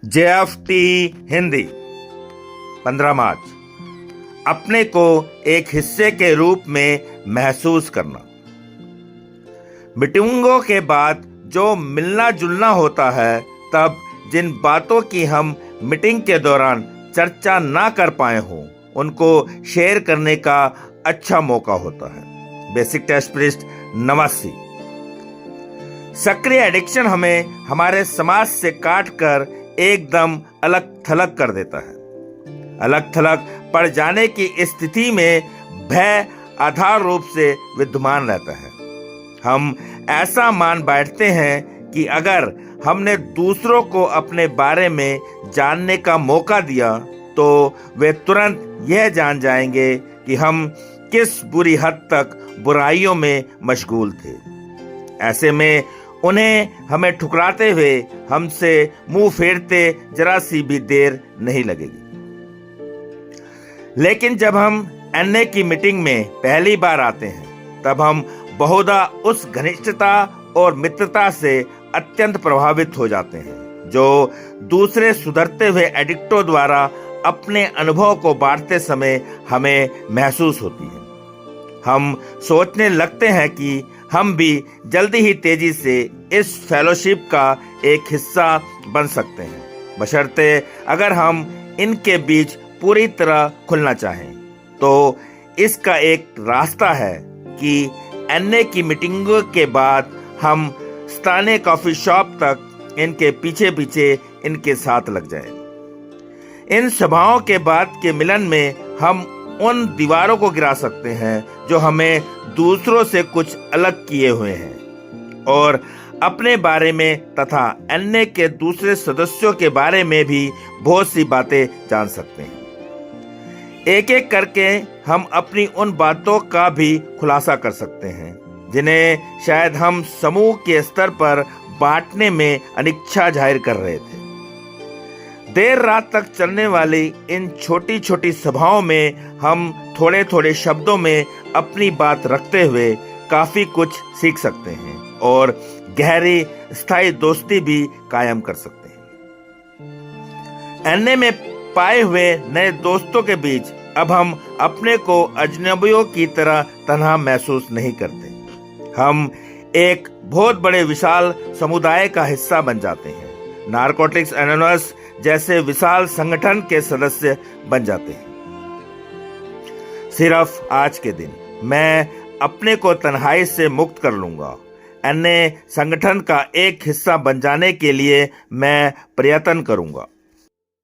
JFT Hindi 15 मार्च। अपने को एक हिस्से के रूप में महसूस करना। मीटिंगों के बाद जो मिलना जुलना होता है, तब जिन बातों की हम मीटिंग के दौरान चर्चा ना कर पाए हों, उनको शेयर करने का अच्छा मौका होता है। बेसिक टेस्ट पृष्ठ 89। सक्रिय एडिक्शन हमें हमारे समाज से काट कर एकदम अलग थलग कर देता है। अलग थलग पड़ जाने की स्थिति में भय आधार रूप से विद्यमान रहता है। हम ऐसा मान बैठते हैं कि अगर हमने दूसरों को अपने बारे में जानने का मौका दिया तो वे तुरंत यह जान जाएंगे कि हम किस बुरी हद तक बुराइयों में मशगूल थे। ऐसे में उन्हें हमें ठुकराते हुए हमसे मुंह फेरते जरा सी भी देर नहीं लगेगी। लेकिन जब हम एनए की मीटिंग में पहली बार आते हैं, तब हम बहुधा उस घनिष्ठता और मित्रता से अत्यंत प्रभावित हो जाते हैं जो दूसरे सुधरते हुए एडिक्टों द्वारा अपने अनुभव को बांटते समय हमें महसूस होती है। हम सोचने लगते हैं कि हम भी जल्दी ही तेजी से इस फेलोशिप का एक हिस्सा बन सकते हैं, बशर्ते अगर हम इनके बीच पूरी तरह खुलना चाहें। तो इसका एक रास्ता है कि एनए की मीटिंगों के बाद हम स्थानीय कॉफी शॉप तक इनके पीछे पीछे इनके साथ लग जाएं। इन सभाओं के बाद के मिलन में हम उन दीवारों को गिरा सकते हैं जो हमें दूसरों से कुछ अलग किए हुए हैं, और अपने बारे में तथा एनए के दूसरे सदस्यों के बारे में भी बहुत सी बातें जान सकते हैं। एक एक करके हम अपनी उन बातों का भी खुलासा कर सकते हैं जिन्हें शायद हम समूह के स्तर पर बांटने में अनिच्छा जाहिर कर रहे थे। देर रात तक चलने वाली इन छोटी छोटी सभाओं में हम थोड़े थोड़े शब्दों में अपनी बात रखते हुए काफी कुछ सीख सकते हैं और गहरी स्थायी दोस्ती भी कायम कर सकते हैं। एनए में पाए हुए नए दोस्तों के बीच अब हम अपने को अजनबियों की तरह तन्हा महसूस नहीं करते। हम एक बहुत बड़े विशाल समुदाय का हिस्सा बन जाते हैं। नारकोटिक्स एनोनिमस जैसे विशाल संगठन के सदस्य बन जाते हैं। सिर्फ आज के दिन मैं अपने को तन्हाई से मुक्त कर लूंगा। एनए संगठन का एक हिस्सा बन जाने के लिए मैं प्रयत्न करूंगा।